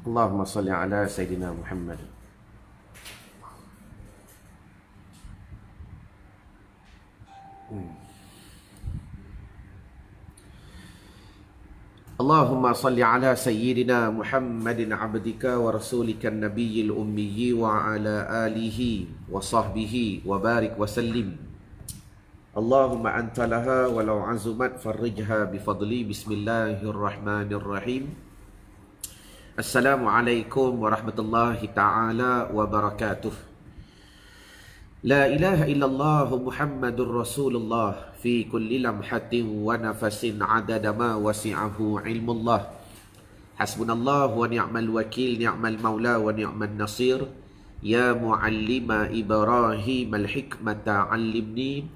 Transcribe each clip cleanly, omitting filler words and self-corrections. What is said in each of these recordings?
Allahumma salli ala Sayyidina Muhammad. Allahumma salli ala Sayyidina Muhammadin abdika wa rasulika nabiyil ummiyi wa ala alihi wa sahbihi wa barik wa sallim. Allahumma anta laha walau azumat farrijha bifadli. Bismillahirrahmanirrahim. Assalamualaikum warahmatullahi ta'ala wabarakatuh. La ilaha illallah Muhammadur Rasulullah fi kulli lamhatin wa nafasin adada ma wasi'ahu ilmullah. Hasbunallah wa ni'mal wakil, ni'mal maula wa ni'mal nasir. Ya muallima Ibrahim al-hikmata 'allimni.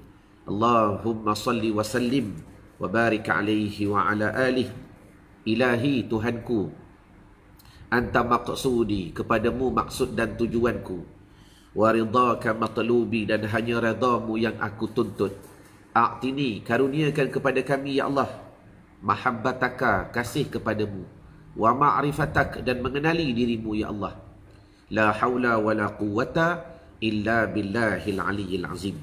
Allahumma salli wa sallim wa barik alaihi wa ala alihi. Ilahi Tuhanku, Anta maqsudi, kepadamu maksud dan tujuanku. Wa ridhaka matlubi, dan hanya redamu yang aku tuntut. A'tini, karuniakan kepada kami ya Allah mahabbataka, kasih kepadamu. Wa ma'rifatak, dan mengenali dirimu ya Allah. La hawla wa la quwwata illa billahil aliyyil azim.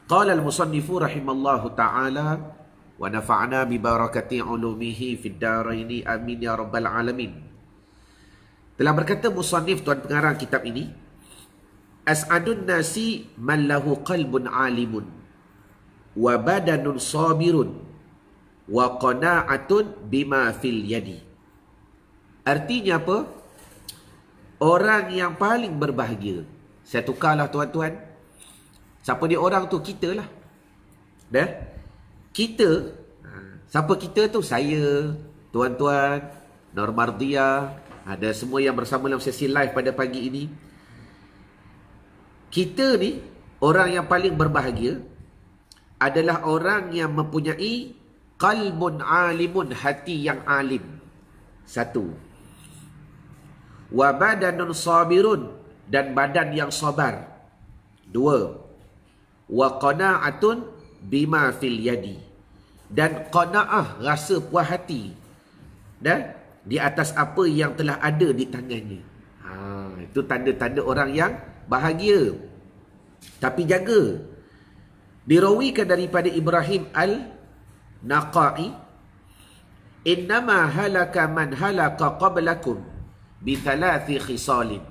Qala al-musannifu rahimallahu ta'ala wa nafa'na bi barakati ulumihi fid daraini amin ya rabbal alamin. Telah berkata musannif, tuan pengarang kitab ini, as'adun nasi man lahu qalbun alimun wa badanun sabirun wa qana'atun bima fil yadi. Artinya apa? Orang yang paling berbahagia. Saya tukarlah tuan-tuan. Siapa dia orang tu? Kita lah. Dah? Kita, siapa kita tu? Saya, tuan-tuan, Nur Mardia, ada semua yang bersama dalam sesi live pada pagi ini. Kita ni, orang yang paling berbahagia adalah orang yang mempunyai qalbun alimun, hati yang alim. Satu. Wa badanun sabirun, dan badan yang sabar. Dua. Wa qana'atun bima fil yadi, dan qanaah, rasa puas hati di atas apa yang telah ada di tangannya. Itu tanda-tanda orang yang bahagia. Tapi jaga. Dirawikan daripada Ibrahim al-Naqai, innama halaka man halaka qablakum bi thalathi khisalin.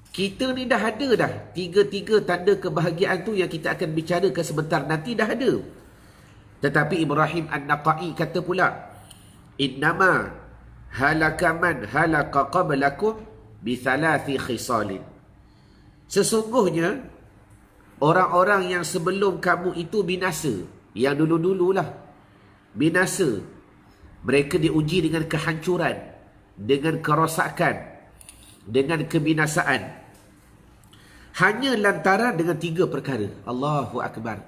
Kita ni dah ada dah tiga-tiga tanda kebahagiaan tu yang kita akan bicarakan sebentar nanti, dah ada. Tetapi Ibrahim An-Naqai kata pula, innama halaka man halaka qablakum bi thalathi khisalin. Sesungguhnya orang-orang yang sebelum kamu itu binasa, yang dulu-dululah binasa. Mereka diuji dengan kehancuran, dengan kerosakan, dengan kebinasaan, hanya lantaran dengan tiga perkara. Allahu Akbar.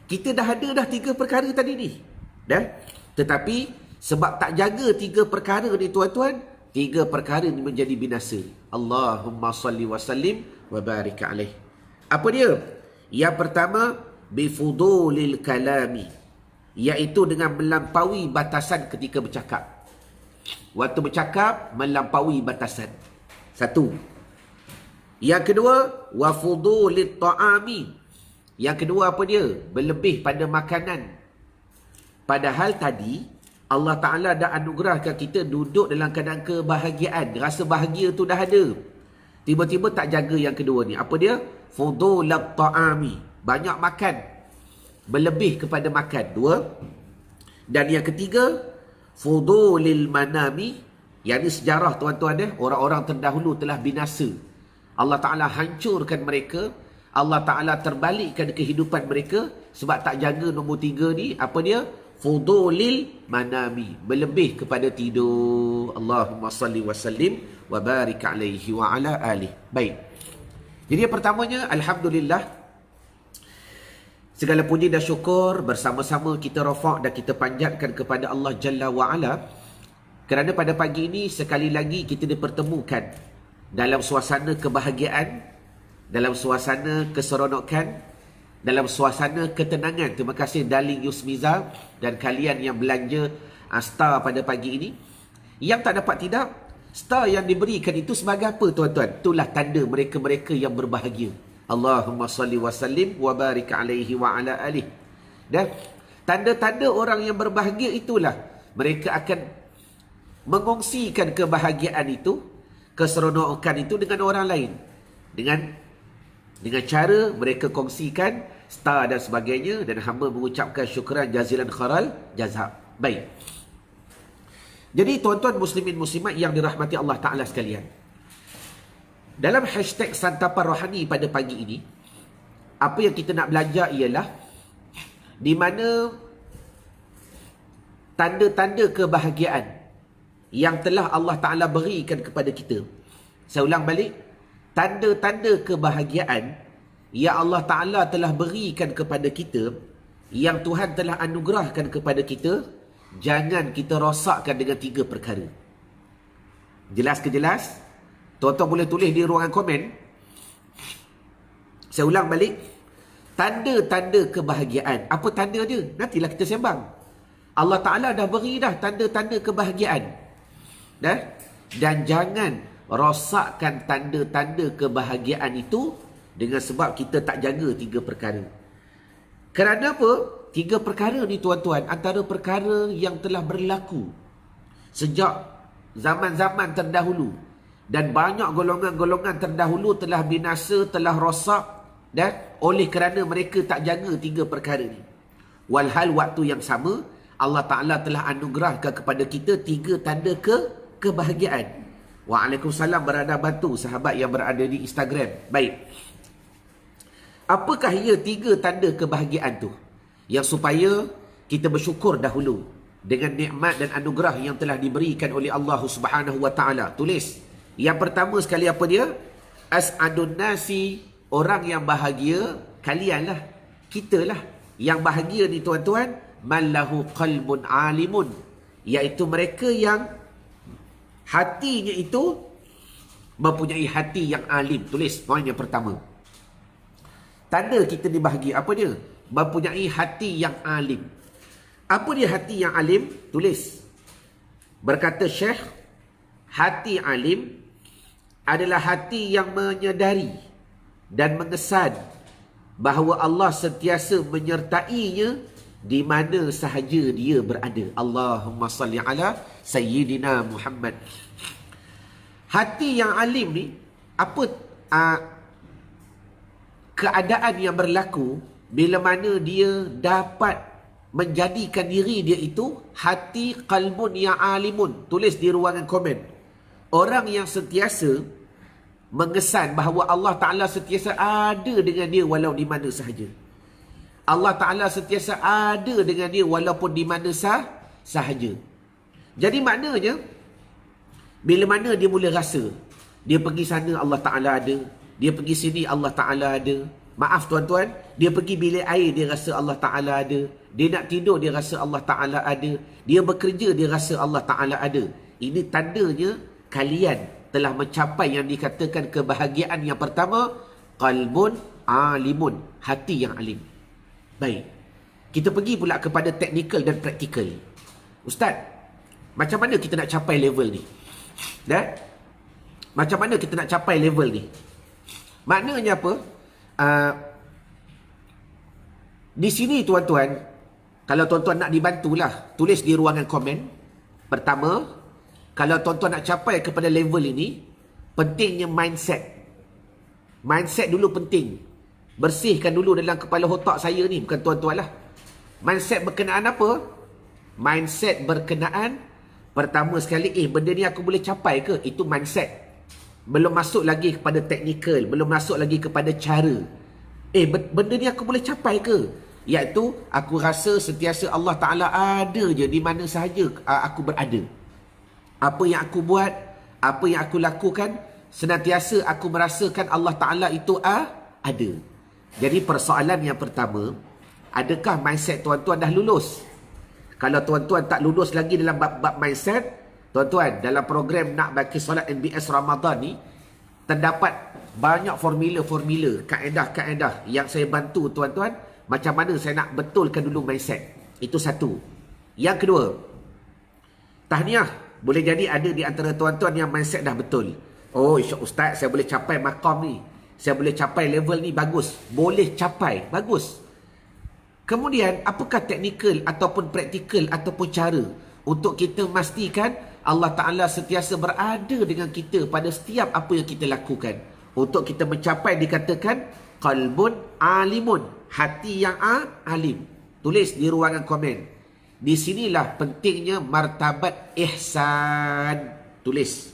Kita dah ada dah tiga perkara tadi ni, dah. Tetapi sebab tak jaga tiga perkara ni tuan-tuan, tiga perkara ni menjadi binasa. Allahumma salli wa sallim wa barik alaih. Apa dia? Yang pertama, bifudulil kalami, iaitu dengan melampaui batasan ketika bercakap. Waktu bercakap melampaui batasan. Satu. Yang kedua, wa fudulit ta'ami. Yang kedua apa dia? Berlebih pada makanan. Padahal tadi Allah Ta'ala dah anugerahkan kita duduk dalam keadaan kebahagiaan. Rasa bahagia tu dah ada. Tiba-tiba tak jaga yang kedua ni. Apa dia? Fudulat ta'ami. Banyak makan. Berlebih kepada makan. Dua. Dan yang ketiga, fudulil manami. Yang ini sejarah tuan-tuan, orang-orang terdahulu telah binasa. Allah Ta'ala hancurkan mereka. Allah Ta'ala terbalikkan kehidupan mereka sebab tak jaga nombor tiga ni. Apa dia? Fudulil manami. Berlebih kepada tidur. Allahumma salli wa sallim wa barik alaihi wa ala alih. Baik. Jadi yang pertamanya, alhamdulillah, segala puji dan syukur bersama-sama kita rafa' dan kita panjatkan kepada Allah Jalla wa Ala, kerana pada pagi ini sekali lagi kita dipertemukan dalam suasana kebahagiaan, dalam suasana keseronokan, dalam suasana ketenangan. Terima kasih Darling Yusmiza dan kalian yang belanja Asta pada pagi ini. Yang tak dapat tidak, star yang diberikan itu sebagai apa tuan-tuan? Itulah tanda mereka-mereka yang berbahagia. Allahumma salli wa sallim wa barik alaihi wa ala alihi. Dan tanda-tanda orang yang berbahagia itulah mereka akan mengongsikan kebahagiaan itu, keseronokan itu dengan orang lain. Dengan cara mereka kongsikan star dan sebagainya, dan hamba mengucapkan syukran jazilan kharal jazab. Baik. Jadi tuan-tuan muslimin muslimat yang dirahmati Allah Ta'ala sekalian, dalam hashtag Santapan Rohani pada pagi ini, apa yang kita nak belajar ialah di mana tanda-tanda kebahagiaan yang telah Allah Ta'ala berikan kepada kita. Saya ulang balik, tanda-tanda kebahagiaan yang Allah Ta'ala telah berikan kepada kita, yang Tuhan telah anugerahkan kepada kita, jangan kita rosakkan dengan 3 perkara. Jelas ke jelas? Tuan-tuan boleh tulis di ruangan komen. Saya ulang balik, tanda-tanda kebahagiaan. Apa tanda dia? Nantilah kita sembang. Allah Ta'ala dah beri dah tanda-tanda kebahagiaan. Dan jangan rosakkan tanda-tanda kebahagiaan itu dengan sebab kita tak jaga 3 perkara. Kerana apa? 3 perkara ni tuan-tuan, antara perkara yang telah berlaku sejak zaman-zaman terdahulu. Dan banyak golongan-golongan terdahulu telah binasa, telah rosak, dan oleh kerana mereka tak jaga 3 perkara ni. Walhal waktu yang sama, Allah Ta'ala telah anugerahkan kepada kita 3 tanda kebahagiaan. Waalaikumsalam berada bantu sahabat yang berada di Instagram. Baik. Apakah ia 3 tanda kebahagiaan tu? Yang supaya kita bersyukur dahulu dengan nikmat dan anugerah yang telah diberikan oleh Allah Subhanahu wa Ta'ala. Tulis. Yang pertama sekali apa dia? As'adun nasi, orang yang bahagia, kalianlah, kitalah. Yang bahagia ni tuan-tuan, mallahu qalbun alimun, iaitu mereka yang hatinya itu mempunyai hati yang alim. Tulis poin yang pertama. Tanda kita ni bahagia, apa dia? Mempunyai hati yang alim. Apa dia hati yang alim? Tulis. Berkata Syekh, hati alim adalah hati yang menyedari dan mengesan bahawa Allah sentiasa menyertainya di mana sahaja dia berada. Allahumma salli ala Sayyidina Muhammad. Hati yang alim ni, apa keadaan yang berlaku bila mana dia dapat menjadikan diri dia itu hati qalbun yang alimun. Tulis di ruangan komen. Orang yang sentiasa mengesan bahawa Allah Ta'ala sentiasa ada dengan dia walau di mana sahaja. Allah Ta'ala sentiasa ada dengan dia walaupun di mana sahaja. Jadi maknanya, bila mana dia mula rasa, dia pergi sana Allah Ta'ala ada, dia pergi sini Allah Ta'ala ada. Maaf tuan-tuan, dia pergi bilik air dia rasa Allah Ta'ala ada, dia nak tidur dia rasa Allah Ta'ala ada, dia bekerja dia rasa Allah Ta'ala ada. Ini tandanya kalian telah mencapai yang dikatakan kebahagiaan yang pertama, qalbun alimun, hati yang alim. Baik, kita pergi pula kepada teknikal dan praktikal. Ustaz, macam mana kita nak capai level ni? Macam mana kita nak capai level ni? Maknanya apa? Di sini tuan-tuan, kalau tuan-tuan nak dibantulah, tulis di ruangan komen. Pertama, kalau tuan-tuan nak capai kepada level ini, pentingnya mindset. Mindset dulu penting. Bersihkan dulu dalam kepala otak saya ni, bukan tuan-tuan lah. Mindset berkenaan apa? Mindset berkenaan, pertama sekali, benda ni aku boleh capai ke? Itu mindset. Belum masuk lagi kepada teknikal, belum masuk lagi kepada cara. Benda ni aku boleh capai ke? Iaitu, aku rasa sentiasa Allah Ta'ala ada je di mana sahaja aku berada. Apa yang aku buat, apa yang aku lakukan, senantiasa aku merasakan Allah Ta'ala itu ada. Jadi persoalan yang pertama, adakah mindset tuan-tuan dah lulus? Kalau tuan-tuan tak lulus lagi dalam bab mindset, tuan-tuan, dalam program Nak Baki Solat NBS Ramadan ni, terdapat banyak formula-formula, kaedah-kaedah yang saya bantu tuan-tuan, macam mana saya nak betulkan dulu mindset. Itu satu. Yang kedua, tahniah Boleh jadi ada di antara tuan-tuan yang mindset dah betul. Oh, Ustaz, saya boleh capai maqam ni. Saya boleh capai level ni, bagus. Boleh capai, bagus. Kemudian, apakah teknikal ataupun praktikal ataupun cara untuk kita memastikan Allah Ta'ala sentiasa berada dengan kita pada setiap apa yang kita lakukan. Untuk kita mencapai dikatakan qalbun alimun, hati yang alim. Tulis di ruangan komen. Di sinilah pentingnya martabat ihsan. Tulis.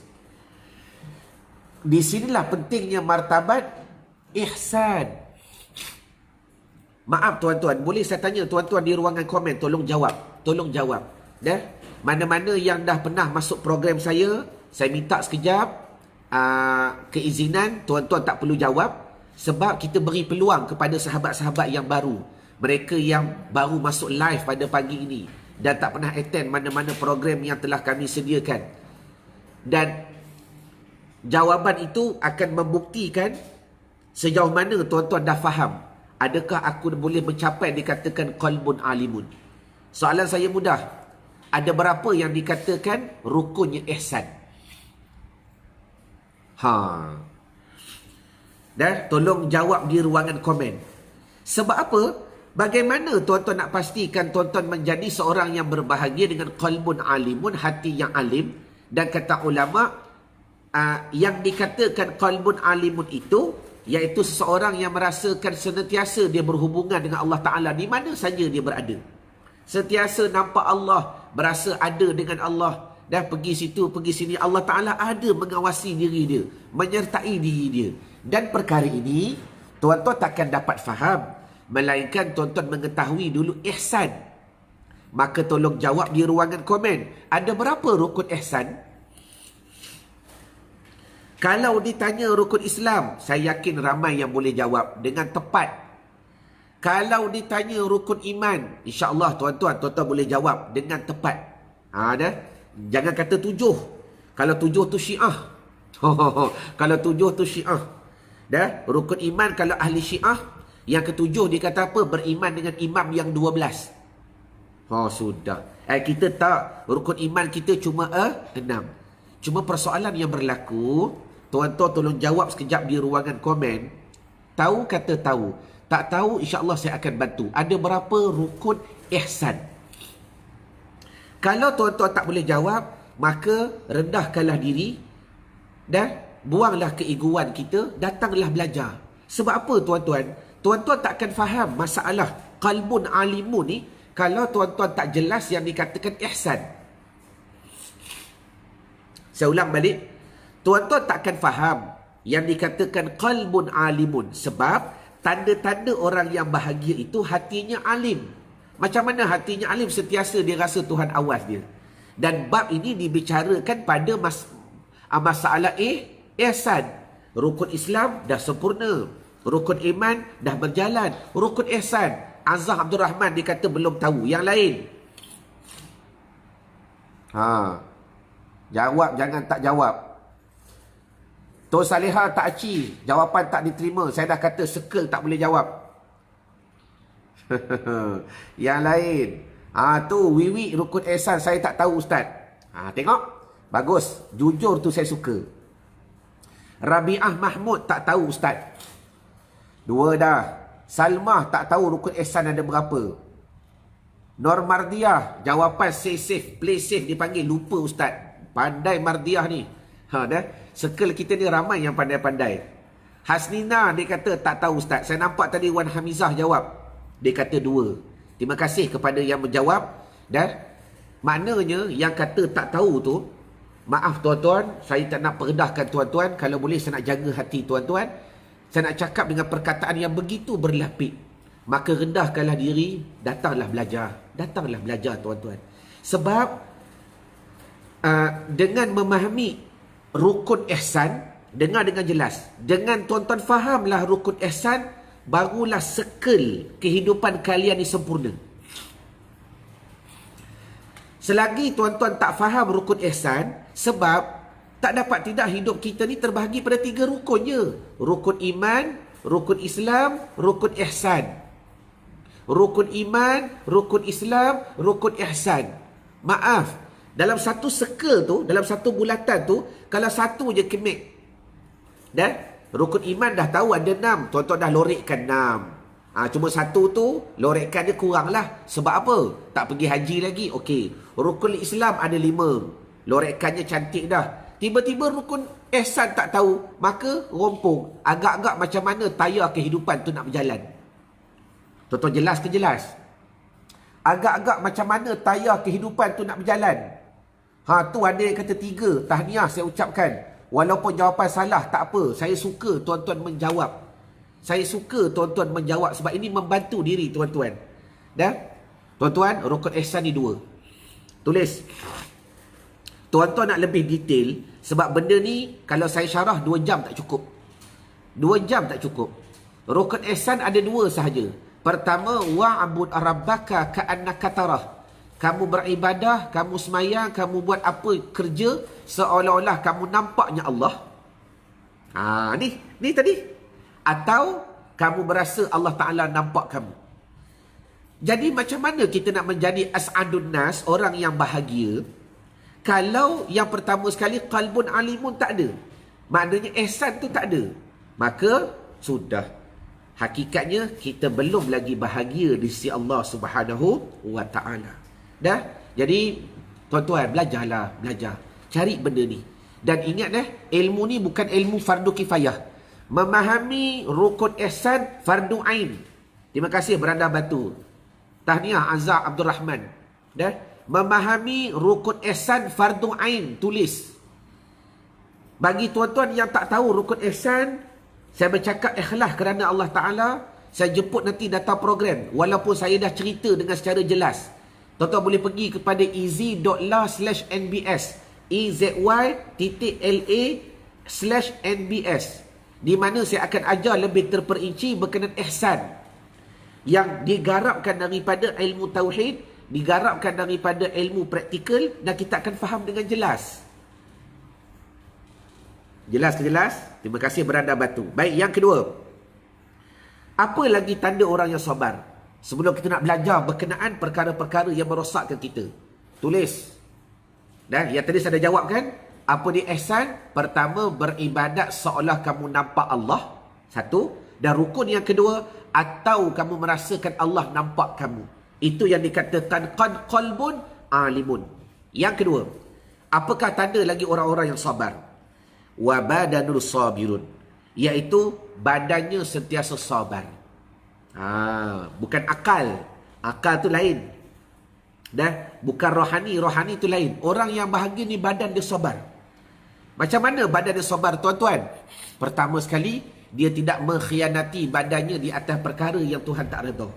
Di sinilah pentingnya martabat ihsan. Maaf tuan-tuan, boleh saya tanya tuan-tuan di ruangan komen, tolong jawab. Tolong jawab. Dah? Mana-mana yang dah pernah masuk program saya minta sekejap keizinan, tuan-tuan tak perlu jawab. Sebab kita beri peluang kepada sahabat-sahabat yang baru. Mereka yang baru masuk live pada pagi ini dan tak pernah attend mana-mana program yang telah kami sediakan. Dan jawaban itu akan membuktikan sejauh mana tuan-tuan dah faham. Adakah aku boleh mencapai dikatakan qalbun alimun? Soalan saya mudah. Ada berapa yang dikatakan rukunnya ihsan? Dan tolong jawab di ruangan komen. Sebab apa? Bagaimana tuan-tuan nak pastikan tuan-tuan menjadi seorang yang berbahagia dengan qalbun alimun, hati yang alim? Dan kata ulama, yang dikatakan qalbun alimun itu, iaitu seseorang yang merasakan senantiasa dia berhubungan dengan Allah Ta'ala di mana saja dia berada. Sentiasa nampak Allah, berasa ada dengan Allah. Dan pergi situ, pergi sini, Allah Ta'ala ada mengawasi diri dia, menyertai diri dia. Dan perkara ini, tuan-tuan takkan dapat faham melainkan tuan-tuan mengetahui dulu ihsan. Maka tolong jawab di ruangan komen. Ada berapa rukun ihsan? Kalau ditanya rukun Islam, saya yakin ramai yang boleh jawab dengan tepat. Kalau ditanya rukun iman, insya-Allah tuan-tuan boleh jawab dengan tepat. Dah. Jangan kata 7. Kalau 7 tu Syiah. Kalau 7 tu Syiah. Dah, rukun iman kalau ahli Syiah, yang ketujuh dia kata apa? Beriman dengan imam yang 12. Sudah. Kita tak, rukun iman kita cuma 6. Cuma persoalan yang berlaku, tuan-tuan tolong jawab sekejap di ruangan komen. Tahu kata tahu. Tak tahu, insya-Allah saya akan bantu. Ada berapa rukun ihsan? Kalau tuan-tuan tak boleh jawab, maka rendahkanlah diri dan buanglah keegoan kita, datanglah belajar. Sebab apa tuan-tuan? Tuan-tuan takkan faham masalah qalbun alimun ni kalau tuan-tuan tak jelas yang dikatakan ihsan. Saya ulang balik. Tuan-tuan takkan faham yang dikatakan qalbun alimun sebab tanda-tanda orang yang bahagia itu hatinya alim. Macam mana hatinya alim? Sentiasa dia rasa Tuhan awas dia. Dan bab ini dibicarakan pada masalah ihsan. Rukun Islam dah sempurna. Rukun iman dah berjalan. Rukun ihsan, Azhar Abdul Rahman dia kata belum tahu. Yang lain. Jawab, jangan tak jawab. Tuan Salihah tak aci, jawapan tak diterima. Saya dah kata circle tak boleh jawab. Yang lain. Tu Wiwi rukun ihsan saya tak tahu Ustaz. Tengok. Bagus. Jujur tu saya suka. Rabi'ah Mahmud tak tahu Ustaz. 2 dah. Salmah tak tahu rukun ihsan ada berapa. Nur Mardiah jawapan safe, play safe dipanggil. Lupa Ustaz. Pandai Mardiah ni. Dah. Circle kita ni ramai yang pandai-pandai. Hasnina dia kata tak tahu Ustaz. Saya nampak tadi Wan Hamizah jawab. Dia kata 2. Terima kasih kepada yang menjawab. Dan maknanya yang kata tak tahu tu, maaf tuan-tuan, saya tak nak perendahkan tuan-tuan. Kalau boleh saya nak jaga hati tuan-tuan. Saya nak cakap dengan perkataan yang begitu berlapik. Maka rendahkanlah diri, datanglah belajar. Datanglah belajar tuan-tuan. Sebab dengan memahami rukun ihsan, dengar dengan jelas. Dengan tuan-tuan fahamlah rukun ihsan, barulah circle kehidupan kalian ni sempurna. Selagi tuan-tuan tak faham rukun ihsan, sebab tak dapat tidak hidup kita ni terbahagi pada 3 rukun je. Rukun iman, rukun Islam, rukun ihsan. Rukun iman, rukun Islam, rukun ihsan. Maaf, Dalam satu circle tu, dalam satu bulatan tu, kalau satu je kemik. Dan rukun iman dah tahu ada 6. Tuan-tuan dah lorekkan 6. Cuma satu tu, lorekkan dia kurang lah. Sebab apa? Tak pergi haji lagi. Okey. Rukun Islam ada 5. Lorekkannya cantik dah. Tiba-tiba rukun ihsan tak tahu. Maka rompong. Agak-agak macam mana tayar kehidupan tu nak berjalan. Tuan-tuan jelas ke jelas? Agak-agak macam mana tayar kehidupan tu nak berjalan. Tu ada yang kata 3. Tahniah saya ucapkan. Walaupun jawapan salah, tak apa. Saya suka tuan-tuan menjawab. Saya suka tuan-tuan menjawab. Sebab ini membantu diri tuan-tuan. Dah? Tuan-tuan, rukun ihsan ni 2. Tulis. Tuan-tuan nak lebih detail. Sebab benda ni, kalau saya syarah 2 jam tak cukup. 2 jam tak cukup. Rukun ihsan ada 2 sahaja. Pertama, wa'bud rabbaka ka'annaka tarah. Kamu beribadah, kamu semayang, kamu buat apa kerja seolah-olah kamu nampaknya Allah. Ni tadi. Atau kamu berasa Allah Ta'ala nampak kamu. Jadi macam mana kita nak menjadi as'adun nas, orang yang bahagia, kalau yang pertama sekali qalbun alimun tak ada. Maknanya ihsan tu tak ada. Maka sudah. Hakikatnya kita belum lagi bahagia di sisi Allah Subhanahu wa Ta'ala. Dah? Jadi tuan-tuan belajarlah, belajar. Cari benda ni. Dan ingat ilmu ni bukan ilmu fardu kifayah. Memahami rukun ihsan fardu ain. Terima kasih Beranda Batu. Tahniah Azhar Abdul Rahman. Dah? Memahami rukun ihsan fardu ain, tulis. Bagi tuan-tuan yang tak tahu rukun ihsan, saya bercakap ikhlas kerana Allah Ta'ala. Saya jemput nanti data program. Walaupun saya dah cerita dengan secara jelas. Tuan-tuan boleh pergi kepada easy.la/nbs. EZY.LA/nbs. Di mana saya akan ajar lebih terperinci berkenaan ihsan. Yang digarapkan daripada ilmu tauhid, digarapkan daripada ilmu praktikal, dan kita akan faham dengan jelas. Jelas ke jelas? Terima kasih Beranda Batu. Baik, yang kedua. Apa lagi tanda orang yang sabar? Sebelum kita nak belajar berkenaan perkara-perkara yang merosakkan kita. Tulis. Dan yang tadi saya dah jawab kan? Apa dia ihsan? Pertama, beribadat seolah kamu nampak Allah. 1. Dan rukun yang kedua, atau kamu merasakan Allah nampak kamu. Itu yang dikatakan qalbun alimun. Yang kedua, apakah tanda lagi orang-orang yang sabar? Wa badanul sabirun. Iaitu badannya sentiasa sabar. Bukan akal. Akal tu lain. Dan bukan rohani. Rohani tu lain. Orang yang bahagia ni badan dia sabar. Macam mana badan dia sabar, tuan-tuan? Pertama sekali, dia tidak mengkhianati badannya di atas perkara yang Tuhan tak redha.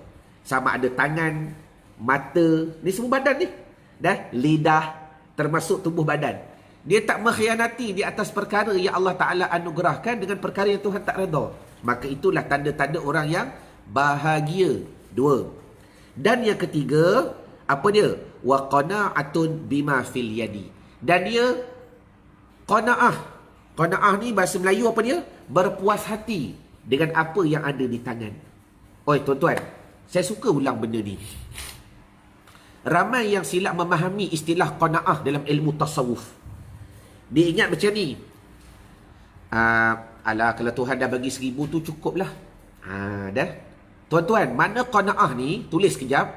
Sama ada tangan, mata, ni semua badan ni. Dan lidah, termasuk tubuh badan. Dia tak mengkhianati di atas perkara yang Allah Ta'ala anugerahkan dengan perkara yang Tuhan tak redha. Maka itulah tanda-tanda orang yang bahagia. 2. Dan yang ketiga, apa dia? Wa qana'atun bima fil yadi. Dan dia qana'ah. Qana'ah ni bahasa Melayu apa dia? Berpuas hati dengan apa yang ada di tangan. Oi tuan-tuan, saya suka ulang benda ni. Ramai yang silap memahami istilah qana'ah dalam ilmu tasawuf. Dia ingat macam ni. Alah, kalau Tuhan dah bagi 1000 tu cukup lah. Dah. Tuan-tuan, mana qana'ah ni? Tulis kejap.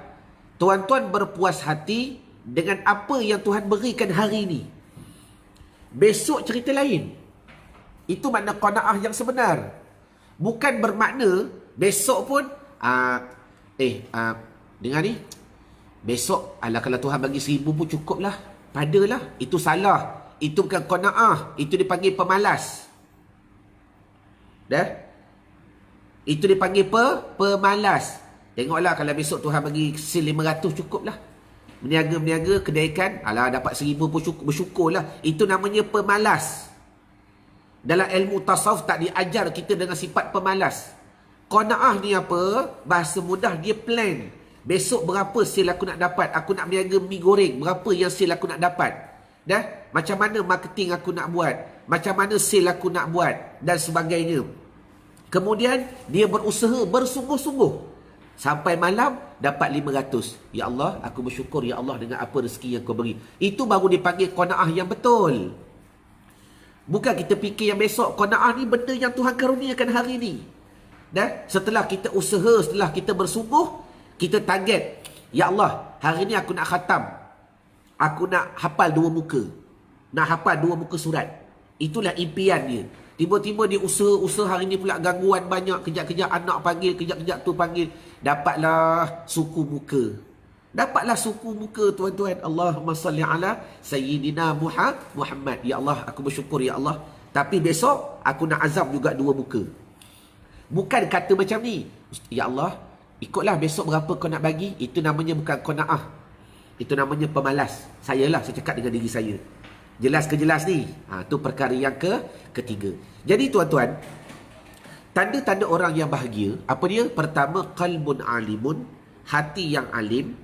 Tuan-tuan berpuas hati dengan apa yang Tuhan berikan hari ni. Besok cerita lain. Itu makna qana'ah yang sebenar. Bukan bermakna besok pun dengar ni. Besok kalau Tuhan bagi 1000 pun cukup lah. Padalah. Itu salah. Itu bukan qana'ah. Itu dipanggil pemalas. Dah? Itu dipanggil pemalas. Tengoklah kalau besok Tuhan bagi 500 cukup lah. Meniaga-meniaga, kedaikan, dapat 1000 pun cukup, bersyukurlah. Itu namanya pemalas. Dalam ilmu tasawuf tak diajar kita dengan sifat pemalas. Qana'ah ni apa? Bahasa mudah, dia plan. Besok berapa sale aku nak dapat? Aku nak meniaga mi goreng. Berapa yang sale aku nak dapat? Dah? Macam mana marketing aku nak buat? Macam mana sale aku nak buat? Dan sebagainya. Kemudian, dia berusaha bersungguh-sungguh. Sampai malam dapat 500. Ya Allah, aku bersyukur ya Allah dengan apa rezeki yang kau beri. Itu baru dipanggil qanaah yang betul. Bukan kita fikir yang besok qanaah ni benda yang Tuhan karuniakan hari ni. Dan setelah kita usaha, setelah kita bersungguh, kita target, ya Allah, hari ni aku nak khatam. Aku nak hafal 2 muka. Nak hafal 2 muka surat. Itulah impian dia. Tiba-tiba dia usaha hari ni pula gangguan banyak. Kejap-kejap anak panggil, kejap-kejap tu panggil. Dapatlah suku muka. Dapatlah suku muka, tuan-tuan. Allahumma salli ala Sayyidina Muhammad. Ya Allah, aku bersyukur ya Allah. Tapi besok, aku nak azam juga 2 muka. Bukan kata macam ni. Ya Allah, ikutlah besok berapa kau nak bagi. Itu namanya bukan qanaah. Itu namanya pemalas. Saya cakap dengan diri saya. Jelas ke jelas ni? Itu perkara yang ketiga. Jadi tuan-tuan, tanda-tanda orang yang bahagia, apa dia? Pertama, qalbun alimun, hati yang alim.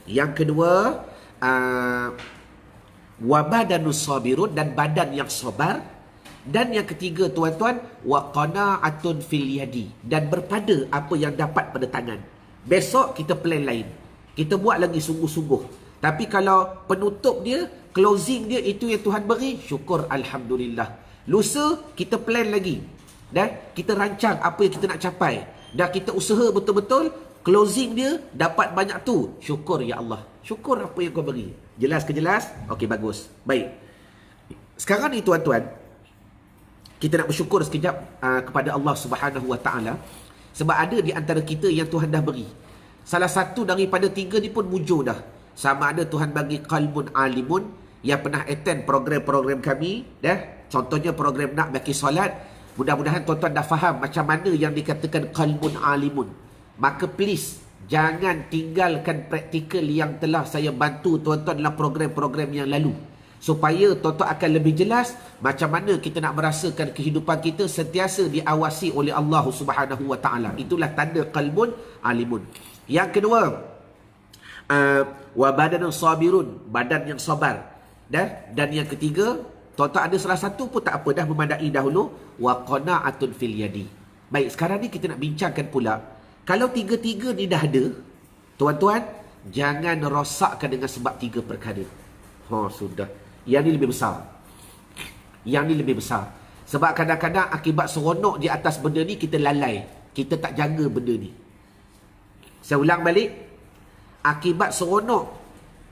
Yang kedua, wa badanus sabirun, dan badan yang sabar. Dan yang ketiga tuan-tuan, wa qana'atun fil yadi, dan berpada apa yang dapat pada tangan. Besok kita plan lain. Kita buat lagi sungguh-sungguh. Tapi kalau penutup dia, closing dia, itu yang Tuhan beri, syukur alhamdulillah. Lusa kita plan lagi. Dan kita rancang apa yang kita nak capai. Dan kita usaha betul-betul, closing dia dapat banyak tu. Syukur ya Allah. Syukur apa yang kau beri. Jelas ke jelas? Okey, bagus. Baik. Sekarang ni tuan-tuan, kita nak bersyukur sekejap kepada Allah Subhanahu Wa Taala, sebab ada di antara kita yang Tuhan dah beri. Salah satu daripada 3 ni pun mujur dah. Sama ada Tuhan bagi qalbun alimun, yang pernah attend program-program kami, contohnya program nak bagi solat. Mudah-mudahan tuan-tuan dah faham macam mana yang dikatakan qalbun alimun. Maka please, jangan tinggalkan praktikal yang telah saya bantu tuan-tuan dalam program-program yang lalu. Supaya tuan-tuan akan lebih jelas macam mana kita nak merasakan kehidupan kita sentiasa diawasi oleh Allah Subhanahu Wa Taala. Itulah tanda qalbun alimun. Yang kedua, wa badanun sabirun, badan yang sabar. Dan yang ketiga, tuan-tuan ada salah satu pun tak apa, dah memadai dahulu, wa qana'atun fil yadi. Baik, sekarang ni kita nak bincangkan pula, kalau 3-3 ni dah ada, tuan-tuan, jangan rosakkan dengan sebab 3 perkara. Sudah. Yang ni lebih besar. Yang ni lebih besar. Sebab kadang-kadang akibat seronok di atas benda ni, kita lalai. Kita tak jaga benda ni. Saya ulang balik. Akibat seronok,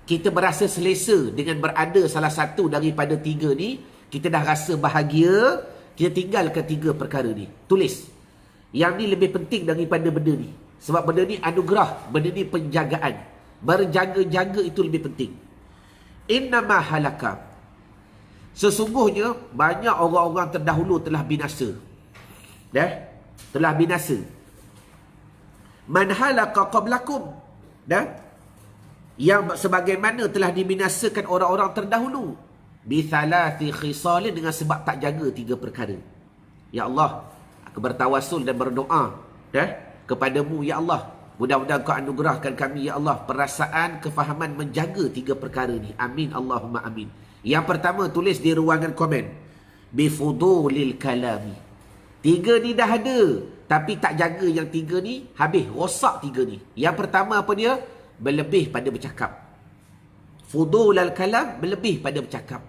kita berasa selesa dengan berada salah satu daripada 3 ni, kita dah rasa bahagia, kita tinggalkan 3 perkara ni. Tulis. Yang ni lebih penting daripada benda ni. Sebab benda ni anugerah, benda ni penjagaan. Berjaga-jaga itu lebih penting. Innama halaka. Sesungguhnya banyak orang-orang terdahulu telah binasa. Telah binasa. Man halaka qablakum. Yang sebagaimana telah dibinasakan orang-orang terdahulu. Bithalati khisalin, dengan sebab tak jaga 3 perkara. Ya Allah, aku bertawasul dan berdoa kepadamu ya Allah. Mudah-mudahan kau anugerahkan kami ya Allah perasaan, kefahaman menjaga 3 perkara ni. Amin Allahumma amin. Yang pertama, tulis di ruangan komen. Bifudulil kalami. 3 ni dah ada, tapi tak jaga yang 3 ni, habis rosak 3 ni. Yang pertama apa dia? Berlebih pada bercakap. Fudul al-kalam, berlebih pada bercakap.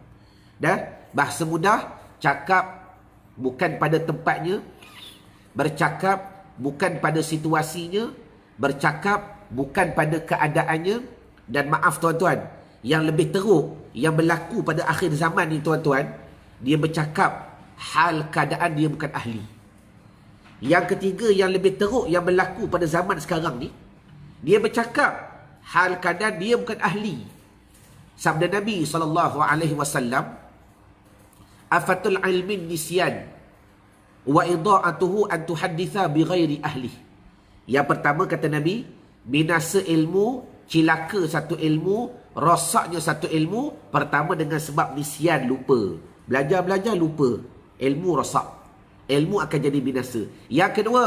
Bahasa mudah, cakap bukan pada tempatnya, bercakap bukan pada situasinya, bercakap bukan pada keadaannya. Dan maaf tuan-tuan, yang lebih teruk yang berlaku pada akhir zaman ni tuan-tuan, dia bercakap hal keadaan dia bukan ahli. Yang ketiga yang lebih teruk yang berlaku pada zaman sekarang ni, dia bercakap hal keadaan dia bukan ahli. Sabda Nabi SAW, afatul ilmin nisyan wa ida'atuhu an tuhadditha bighairi ahli. Yang pertama kata Nabi, binasa ilmu, cilaka satu ilmu, rosaknya satu ilmu, pertama dengan sebab nisyan, lupa. Belajar-belajar lupa, ilmu rosak. Ilmu akan jadi binasa. Yang kedua,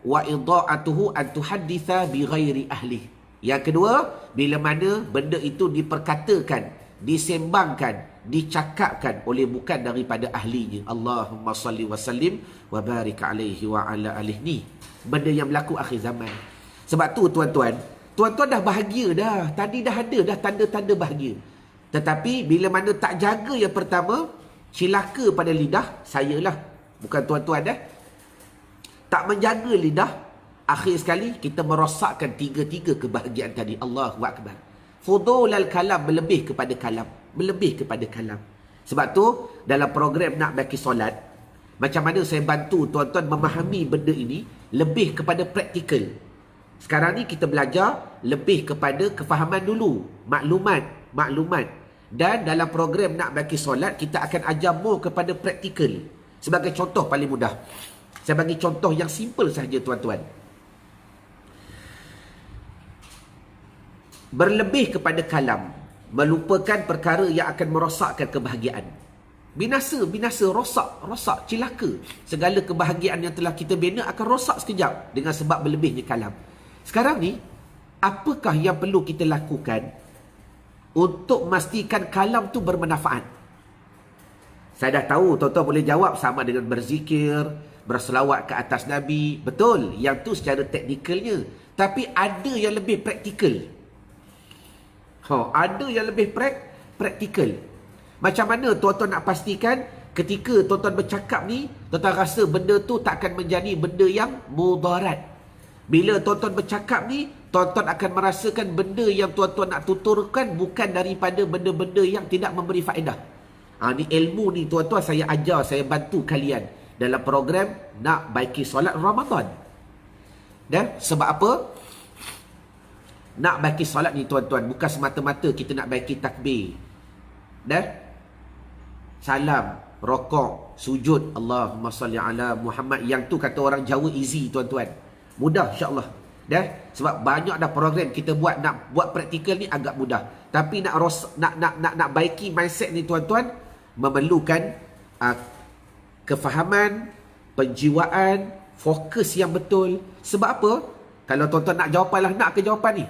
wa ida'atuhu an tuhadditha bighairi ahli. Yang kedua, bila mana benda itu diperkatakan, disembangkan, dicakapkan oleh bukan daripada ahlinya. Allahumma salli wa sallim wa barik alaihi wa ala alihi. benda yang berlaku akhir zaman. Sebab tu tuan-tuan dah bahagia dah. Tadi dah ada dah tanda-tanda bahagia. Tetapi bila mana tak jaga yang pertama, cilaka pada lidah, sayalah. Bukan tuan-tuan dah. Tak menjaga lidah, akhir sekali kita merosakkan tiga-tiga kebahagiaan tadi. Allahu Akbar. Fudulal kalam, melebih kepada kalam. Melebih kepada kalam. Sebab tu dalam program Nak Baki Solat, macam mana saya bantu tuan-tuan memahami benda ini lebih kepada praktikal. Sekarang ni kita belajar lebih kepada kefahaman dulu, maklumat. Dan dalam program Nak Baki Solat, kita akan ajar more kepada praktikal. Sebagai contoh paling mudah, saya bagi contoh yang simple sahaja tuan-tuan. Berlebih kepada kalam, melupakan perkara yang akan merosakkan kebahagiaan. Binasa, rosak, cilaka. Segala kebahagiaan yang telah kita bina akan rosak sekejap dengan sebab berlebihnya kalam. Sekarang ni, apakah yang perlu kita lakukan untuk memastikan kalam tu bermanfaat? Saya dah tahu, tuan-tuan boleh jawab sama dengan berzikir, berselawat ke atas Nabi. Betul, yang tu secara teknikalnya. Tapi ada yang lebih praktikal. Ada yang lebih praktikal. Macam mana tuan-tuan nak pastikan ketika tuan-tuan bercakap ni, tuan-tuan rasa benda tu tak akan menjadi benda yang mudarat. Bila tuan-tuan bercakap ni, tuan-tuan akan merasakan benda yang tuan-tuan nak tuturkan bukan daripada benda-benda yang tidak memberi faedah. Ni ilmu ni tuan-tuan saya ajar, saya bantu kalian dalam program Nak Baiki Solat Ramadan. Dan sebab apa? Nak baiki solat ni tuan-tuan, bukan semata-mata kita nak baiki takbir. Dah? Salam, rokok, sujud, Allahumma salli ala Muhammad. Yang tu kata orang Jawa easy tuan-tuan. Mudah insya-Allah. Dah? Sebab banyak dah program kita buat, nak buat praktikal ni agak mudah. Tapi nak baiki mindset ni tuan-tuan memerlukan kefahaman, penjiwaan, fokus yang betul. Sebab apa? Kalau tuan-tuan nak jawapan lah, nak ke jawapan ni?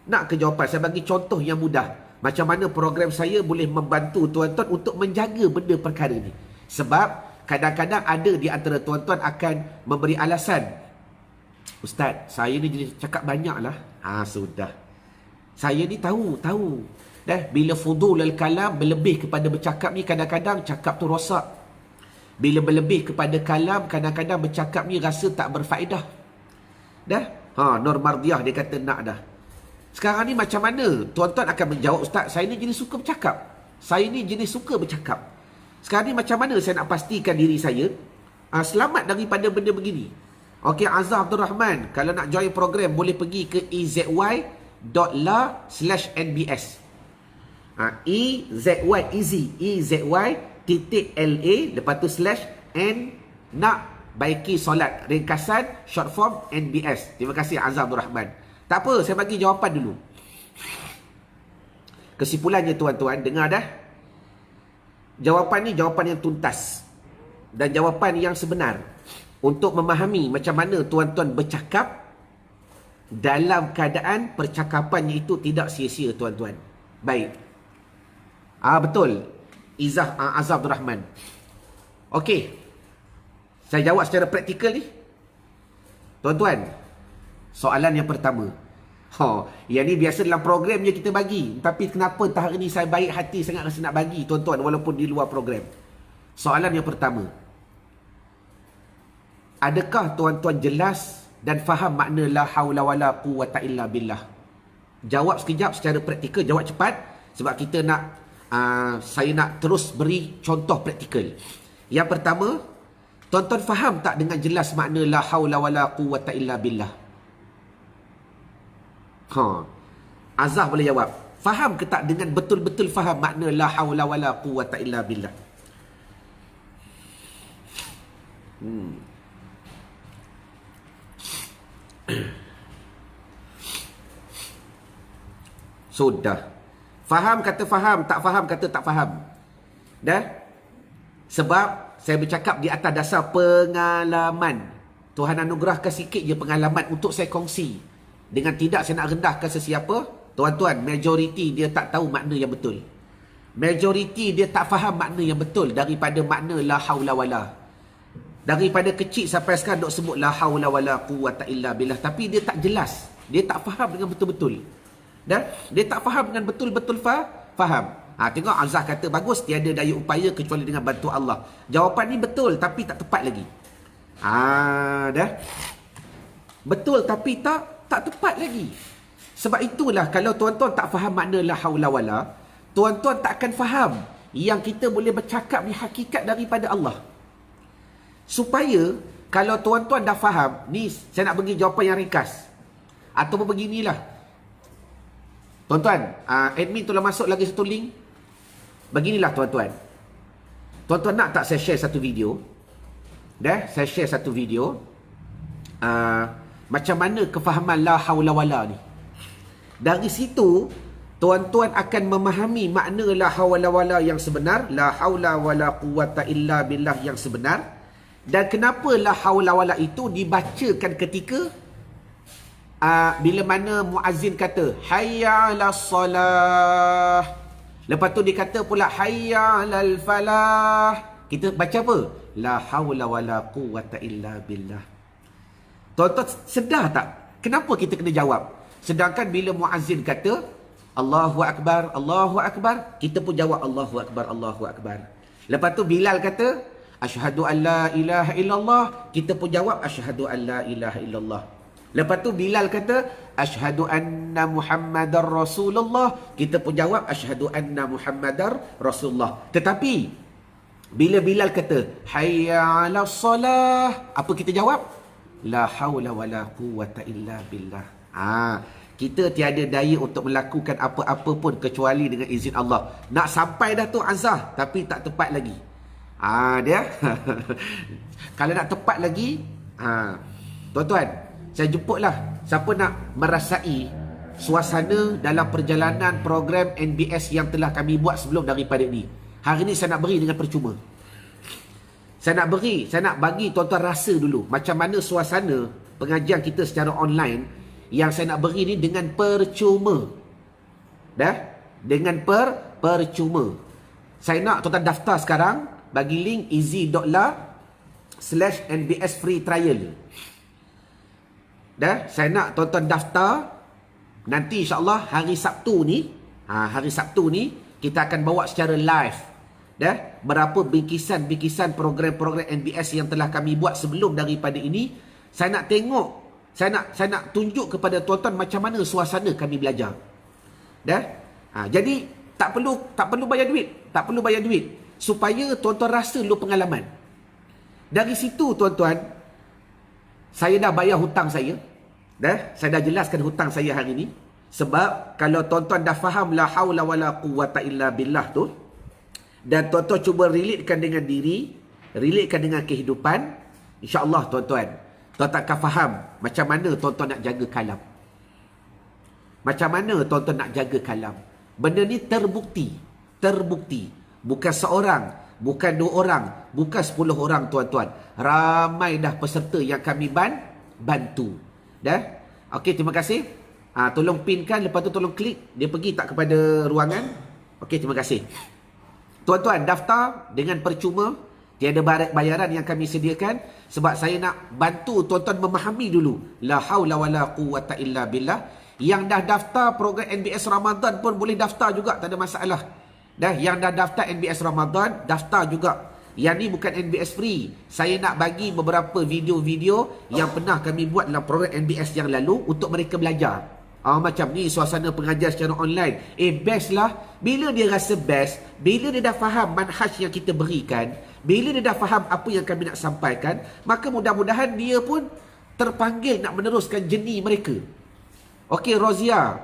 Nak ke jawapan, saya bagi contoh yang mudah. Macam mana program saya boleh membantu tuan-tuan untuk menjaga benda perkara ni. Sebab kadang-kadang ada di antara tuan-tuan akan memberi alasan. Ustaz, saya ni jenis cakap banyak lah. Sudah. Saya ni tahu. Bila fudulul kalam, berlebih kepada bercakap ni, kadang-kadang cakap tu rosak. Bila berlebih kepada kalam, kadang-kadang bercakap ni rasa tak berfaedah. Dah? Nur Mardiah dia kata nak dah. Sekarang ni macam mana tuan-tuan akan menjawab, Ustaz, saya ni jenis suka bercakap. Sekarang ni macam mana saya nak pastikan diri saya selamat daripada benda begini? Okey, Azhar Abdul Rahman, kalau nak join program boleh pergi ke EZY.la/NBS. EZY, easy, EZY.LA, lepas tu /N, nak baiki solat, ringkasan, short form, NBS. Terima kasih Azhar Abdul Rahman. Tak apa, saya bagi jawapan dulu. Kesimpulannya tuan-tuan, dengar dah. Jawapan ni jawapan yang tuntas dan jawapan yang sebenar untuk memahami macam mana tuan-tuan bercakap dalam keadaan percakapannya itu tidak sia-sia tuan-tuan. Baik. Betul. Azhar Abdul Rahman. Okey. Saya jawab secara praktikal ni. Tuan-tuan, soalan yang pertama. Yang ni biasa dalam program je kita bagi. Tapi kenapa hari ni saya baik hati sangat rasa nak bagi tuan-tuan walaupun di luar program. Soalan yang pertama. Adakah tuan-tuan jelas dan faham makna la haula wala quwwata illa billah? Jawab sekejap secara praktikal, jawab cepat sebab kita nak saya nak terus beri contoh praktikal. Yang pertama, tuan-tuan faham tak dengan jelas makna la haula wala quwwata illa billah? Azhar boleh jawab. Faham ke tak dengan betul-betul faham makna la haula wala quwwata illa billah? Sudah. Faham kata faham, tak faham kata tak faham. Dah? Sebab saya bercakap di atas dasar pengalaman. Tuhan anugerahkan sikit je pengalaman untuk saya kongsi. Dengan tidak saya nak rendahkan sesiapa. Tuan-tuan, majoriti dia tak tahu makna yang betul. Majoriti dia tak faham makna yang betul daripada makna la haula wala. Daripada kecil sampai sekarang dok sebut la haula wala quwwata illa billah, tapi dia tak jelas. Dia tak faham dengan betul-betul. Dia tak faham dengan betul-betul faham. Tengok Azhar kata bagus, tiada daya upaya kecuali dengan bantu Allah. Jawapan ni betul tapi tak tepat lagi. Betul tapi tak tepat lagi. Sebab itulah kalau tuan-tuan tak faham makna la haula wala, tuan-tuan tak akan faham yang kita boleh bercakap ni hakikat daripada Allah. Supaya kalau tuan-tuan dah faham, ni saya nak bagi jawapan yang ringkas. Ataupun beginilah. Tuan-tuan, admin tolong masuk lagi satu link. Beginilah tuan-tuan. Tuan-tuan nak tak saya share satu video? Saya share satu video. Macam mana kefahaman la haula wala ni. Dari situ, tuan-tuan akan memahami makna la haula wala yang sebenar. La haula wala quwwata illa billah yang sebenar. Dan kenapa la haula wala itu dibacakan ketika bila mana muazzin kata hayya 'alas salah. Lepas tu dia kata pula hayya 'alal falah. Kita baca apa? La haula wala quwwata illa billah. Tuan-tuan sedar tak? Kenapa kita kena jawab? Sedangkan bila muazzin kata Allahu akbar, Allahu akbar, kita pun jawab Allahu akbar, Allahu akbar. Lepas tu Bilal kata asyhadu an la ilaha illallah, kita pun jawab asyhadu an la ilaha illallah. Lepas tu Bilal kata asyhadu anna Muhammadar Rasulullah, kita pun jawab asyhadu anna Muhammadar Rasulullah. Tetapi bila Bilal kata hayya 'alas salah, apa kita jawab? La haula wala quwwata illa billah. Kita tiada daya untuk melakukan apa-apa pun kecuali dengan izin Allah. Nak sampai dah tu azah tapi tak tepat lagi. Dia kalau nak tepat lagi, tuan-tuan, saya jemputlah siapa nak merasai suasana dalam perjalanan program NBS yang telah kami buat sebelum daripada ni. Hari ni saya nak beri dengan percuma. Saya nak bagi tuan-tuan rasa dulu macam mana suasana pengajian kita secara online yang saya nak beri ni dengan percuma. Dengan percuma. Saya nak tuan-tuan daftar sekarang. Bagi link easy.la/NBS free trial. Saya nak tuan-tuan daftar. Nanti insyaAllah hari Sabtu ni kita akan bawa secara live. Berapa bingkisan-bingkisan program-program NBS yang telah kami buat sebelum daripada ini. Saya nak tengok, saya nak tunjuk kepada tuan-tuan macam mana suasana kami belajar. Jadi tak perlu bayar duit. Supaya tuan-tuan rasa dulu pengalaman. Dari situ tuan-tuan, saya dah bayar hutang saya. Saya dah jelaskan hutang saya hari ni. Sebab kalau tuan-tuan dah faham la haula wala quwwata illa billah tu, dan tuan-tuan cuba relatekan dengan diri, relatekan dengan kehidupan, insya-Allah tuan-tuan akan faham macam mana tuan-tuan nak jaga kalam. Macam mana tuan-tuan nak jaga kalam. Benda ni terbukti. Bukan seorang, bukan 2 orang, bukan 10 orang tuan-tuan. Ramai dah peserta yang kami bantu. Okey, terima kasih. Tolong pinkan, lepas tu tolong klik. Dia pergi tak kepada ruangan. Okey, terima kasih. Tuan-tuan, daftar dengan percuma. Tiada bayaran yang kami sediakan. Sebab saya nak bantu tuan-tuan memahami dulu. La haula wala quwwata illa billah. Yang dah daftar program NBS Ramadan pun boleh daftar juga, tak ada masalah. Yang dah daftar NBS Ramadan, daftar juga. Yang ni bukan NBS free. Saya nak bagi beberapa video-video yang pernah kami buat dalam program NBS yang lalu untuk mereka belajar. Macam ni suasana pengajar secara online. Best lah. Bila dia rasa best, bila dia dah faham manhaj yang kita berikan, bila dia dah faham apa yang kami nak sampaikan, maka mudah-mudahan dia pun terpanggil nak meneruskan journey mereka. Okey, Rozia.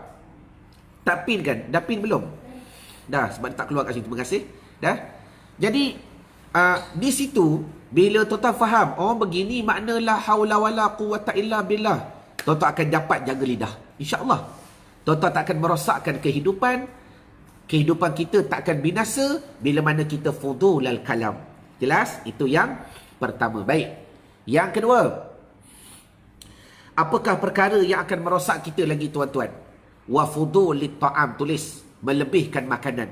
Tak pin kan? Dah pin belum? Dah, sebab tak keluar kat situ. Terima kasih. Jadi di situ bila tuan-tuan faham, begini makna la haula wala quwwata illa billah, tuan-tuan akan dapat jaga lidah. InsyaAllah. Tuan-tuan tak akan merosakkan kehidupan. Kehidupan kita tak akan binasa bila mana kita fudulal kalam. Jelas? Itu yang pertama. Baik. Yang kedua, apakah perkara yang akan merosak kita lagi tuan-tuan? Wa fudulit ta'am, tulis melebihkan makanan.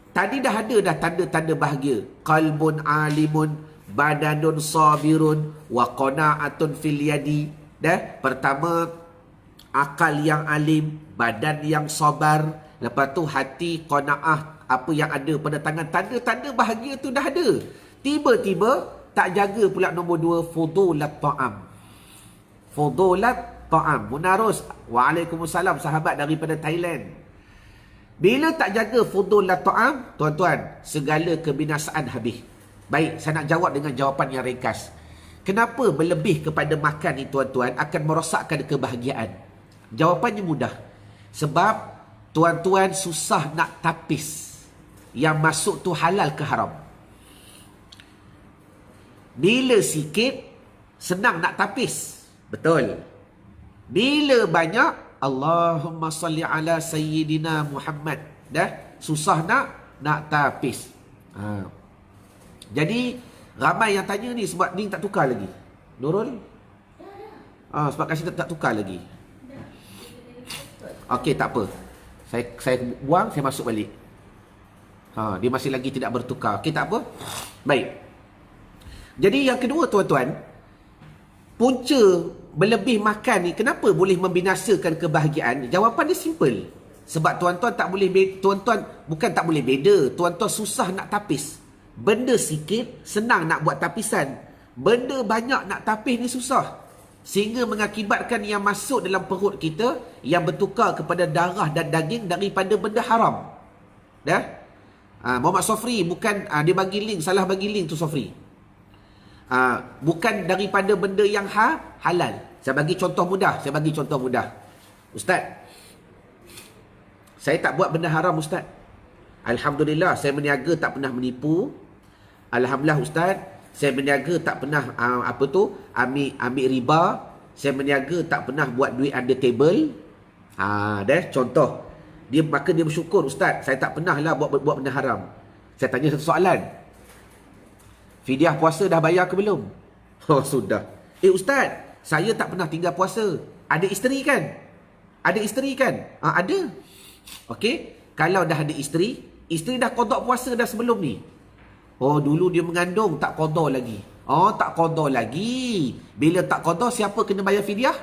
Tadi dah ada dah tanda-tanda bahagia. Qalbun alimun, badanun sabirun, wa qana'atun fil yadi. Pertama, akal yang alim, badan yang sabar. Lepas tu hati qana'ah, apa yang ada pada tangan. Tanda-tanda bahagia tu dah ada. Tiba-tiba tak jaga pula nombor 2, fudulat ta'am. Fudulat ta'am. Munarus, waalaikumsalam sahabat daripada Thailand. Bila tak jaga fudulat ta'am, tuan-tuan, segala kebinasaan habis. Baik, saya nak jawab dengan jawapan yang ringkas. Kenapa berlebih kepada makan ni, tuan-tuan, akan merosakkan kebahagiaan? Jawapannya mudah. Sebab tuan-tuan susah nak tapis. Yang masuk tu halal ke haram. Bila sikit, senang nak tapis. Betul. Bila banyak, Allahumma salli ala sayyidina Muhammad. Susah nak tapis. Jadi ramai yang tanya ni sebab ni tak tukar lagi. Nurul? Sebab kasih tak tukar lagi. Okey, tak apa. Saya buang, saya masuk balik. Dia masih lagi tidak bertukar. Okey, tak apa. Baik. Jadi yang kedua, tuan-tuan, punca berlebih makan ni kenapa boleh membinasakan kebahagiaan? Jawapan dia simple. Sebab tuan-tuan tak boleh bukan tak boleh beza, tuan-tuan susah nak tapis. Benda sikit senang nak buat tapisan. Benda banyak nak tapis ni susah. Sehingga mengakibatkan yang masuk dalam perut kita yang bertukar kepada darah dan daging daripada benda haram. Muhammad Sofri bukan dia bagi link, salah bagi link tu Sofri. Bukan daripada benda yang halal. Saya bagi contoh mudah. Ustaz, saya tak buat benda haram, Ustaz. Alhamdulillah, saya berniaga tak pernah menipu. Alhamdulillah, Ustaz, saya berniaga tak pernah ambil riba. Saya berniaga tak pernah buat duit under table. Contoh. Maka dia bersyukur, Ustaz, saya tak pernah lah buat benda haram. Saya tanya satu soalan. Fidyah puasa dah bayar ke belum? Oh, sudah. Ustaz, saya tak pernah tinggal puasa. Ada isteri kan? Ada. Okey. Kalau dah ada isteri dah qada puasa dah sebelum ni. Oh, dulu dia mengandung, tak qada lagi. Oh, tak qada lagi. Bila tak qada, siapa kena bayar fidyah?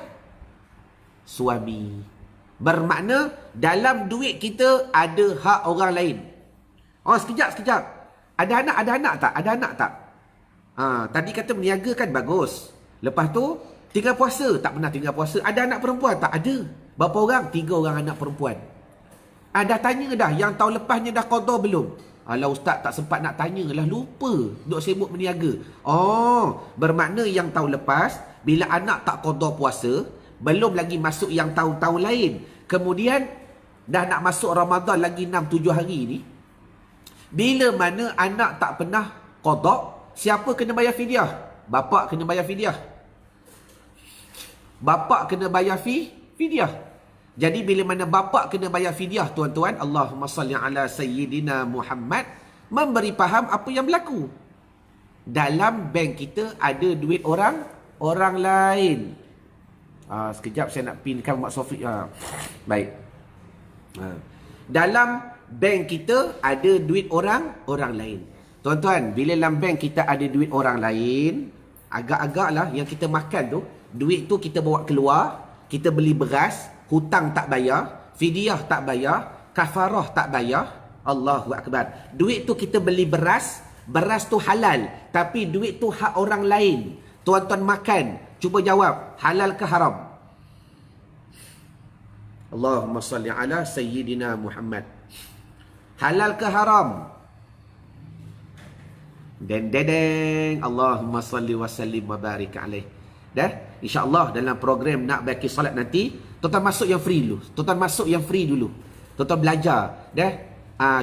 Suami. Bermakna, dalam duit kita ada hak orang lain. Oh, sekejap. Ada anak tak? Tadi kata berniaga kan bagus. Lepas tu tinggal puasa, tak pernah tinggal puasa. Ada anak perempuan tak? Ada. Berapa orang? 3 orang anak perempuan. Dah tanya dah, yang tahun lepasnya dah qada belum? Alah, Ustaz tak sempat nak tanya lah, lupa. Duk sibuk berniaga. Oh, bermakna yang tahun lepas bila anak tak qada puasa, belum lagi masuk yang tahun-tahun lain. Kemudian dah nak masuk Ramadan lagi 6-7 hari ni. Bila mana anak tak pernah qada, siapa kena bayar fidyah? Bapak kena bayar fidyah. Jadi bila mana bapak kena bayar fidyah, tuan-tuan, Allahumma salli ala sayyidina Muhammad, memberi faham apa yang berlaku. Dalam bank kita ada duit orang lain. Sekejap saya nak pinkan Mak Sofi. Baik. Dalam bank kita ada duit orang lain. Tuan-tuan, bila dalam bank kita ada duit orang lain, agak-agaklah yang kita makan tu, duit tu kita bawa keluar, kita beli beras, hutang tak bayar, fidyah tak bayar, kafarah tak bayar. Allahu Akbar. Duit tu kita beli beras tu halal, tapi duit tu hak orang lain. Tuan-tuan makan, cuba jawab, halal ke haram? Allahumma salli ala sayyidina Muhammad. Halal ke haram? Deng. Allahumma salli wa sallim wa barik alaih. InsyaAllah dalam program nak baki salat nanti, tuan-tuan masuk yang free dulu. Tuan-tuan belajar.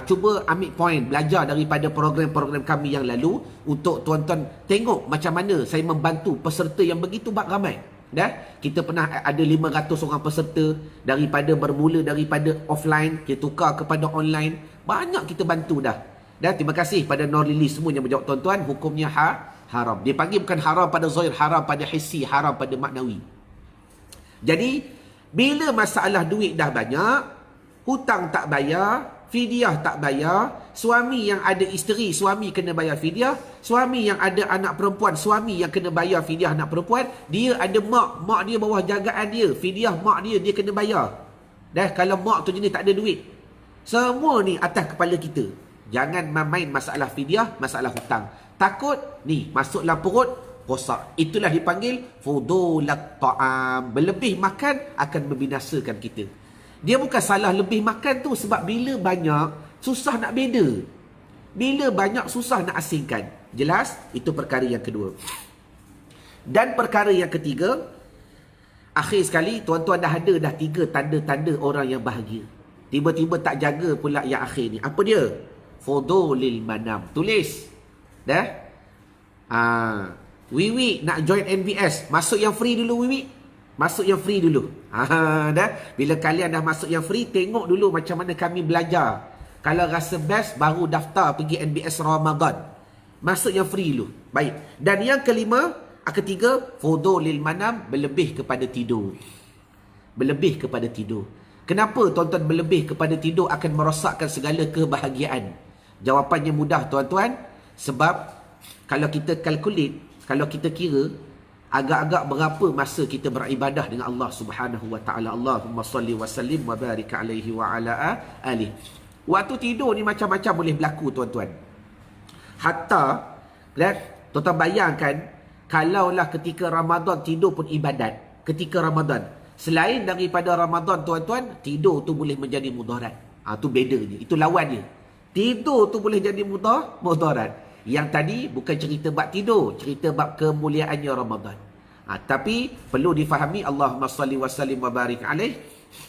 Cuba ambil point, belajar daripada program-program kami yang lalu, untuk tuan-tuan tengok macam mana saya membantu peserta yang begitu ramai. Kita pernah ada 500 orang peserta, bermula daripada offline, kita tukar kepada online. Banyak kita bantu dah. Terima kasih pada Nur Lili semua yang menjawab, tuan-tuan, hukumnya haram. Dia panggil bukan haram pada zahir, haram pada hissi, haram pada maknawi. Jadi bila masalah duit dah banyak, hutang tak bayar, fidyah tak bayar. Suami yang ada isteri, suami kena bayar fidyah. Suami yang ada anak perempuan, suami yang kena bayar fidyah anak perempuan. Dia ada mak dia bawah jagaan dia, fidyah mak dia kena bayar. Dah, kalau mak tu jenis tak ada duit. Semua ni atas kepala kita. Jangan main masalah fidyah, masalah hutang. Takut ni masuk dalam perut rosak. Itulah dipanggil fudulat ta'am. Berlebih makan akan membinasakan kita. Dia bukan salah lebih makan tu, sebab bila banyak susah nak beza. Bila banyak susah nak asingkan. Jelas? Itu perkara yang kedua. Dan perkara yang ketiga, akhir sekali, tuan-tuan dah ada dah 3 tanda-tanda orang yang bahagia. Tiba-tiba tak jaga pula yang akhir ni. Apa dia? Fudulil manam. Tulis. Dah? Wiwi nak join NBS. Masuk yang free dulu, Wiwi. Masuk yang free dulu. Dah? Bila kalian dah masuk yang free, tengok dulu macam mana kami belajar. Kalau rasa best, baru daftar pergi NBS Ramadan. Masuk yang free dulu. Baik. Dan yang ketiga, fudulil manam, berlebih kepada tidur. Berlebih kepada tidur. Kenapa tuan-tuan berlebih kepada tidur akan merosakkan segala kebahagiaan? Jawapannya mudah, tuan-tuan. Sebab kalau kita calculate, kalau kita kira, agak-agak berapa masa kita beribadah dengan Allah Subhanahu wa taala. Allahumma salli wa sallim wa barik alaihi wa ala alihi. Waktu tidur ni macam-macam boleh berlaku, tuan-tuan. Hatta tuan-tuan bayangkan, kalaulah ketika Ramadan tidur pun ibadat. Ketika Ramadan, selain daripada Ramadan, tuan-tuan, tidur tu boleh menjadi mudarat. Tu bedanya, itu lawan dia. Tidur tu boleh jadi mudarat. Yang tadi bukan cerita bab tidur, cerita bab kemuliaannya Ramadan. Tapi perlu difahami, Allahumma salli wa sallim wa barik alaih.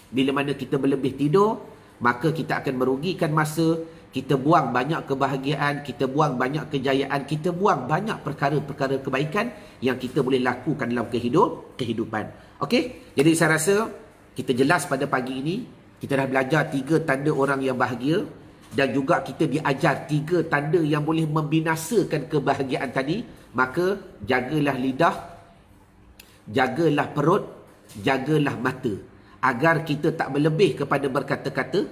Bila mana kita berlebih tidur, maka kita akan merugikan masa, kita buang banyak kebahagiaan, kita buang banyak kejayaan, kita buang banyak perkara-perkara kebaikan yang kita boleh lakukan dalam kehidupan. Okey? Jadi saya rasa kita jelas pada pagi ini, kita dah belajar 3 tanda orang yang bahagia. Dan juga kita diajar 3 tanda yang boleh membinasakan kebahagiaan tadi. Maka jagalah lidah, jagalah perut, jagalah mata. Agar kita tak berlebih kepada berkata-kata,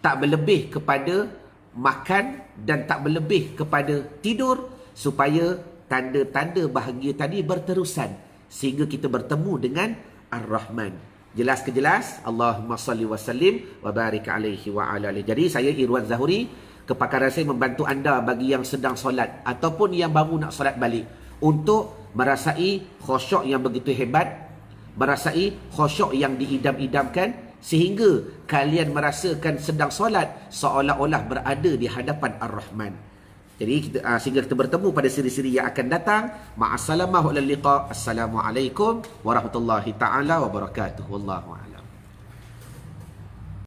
tak berlebih kepada makan, dan tak berlebih kepada tidur. Supaya tanda-tanda bahagia tadi berterusan. Sehingga kita bertemu dengan Ar-Rahman. Jelas ke jelas? Allahumma salli wa sallim wa barik alaihi wa ala alihi. Jadi saya Irwan Zahuri, kepakaran saya membantu anda bagi yang sedang solat ataupun yang baru nak solat balik untuk merasai khusyuk yang begitu hebat, merasai khusyuk yang diidam-idamkan, sehingga kalian merasakan sedang solat seolah-olah berada di hadapan Ar-Rahman. Jadi sehingga kita bertemu pada siri-siri yang akan datang. Ma'assalamah wa liqa. Assalamualaikum warahmatullahi taala wabarakatuh. Wallahu a'lam.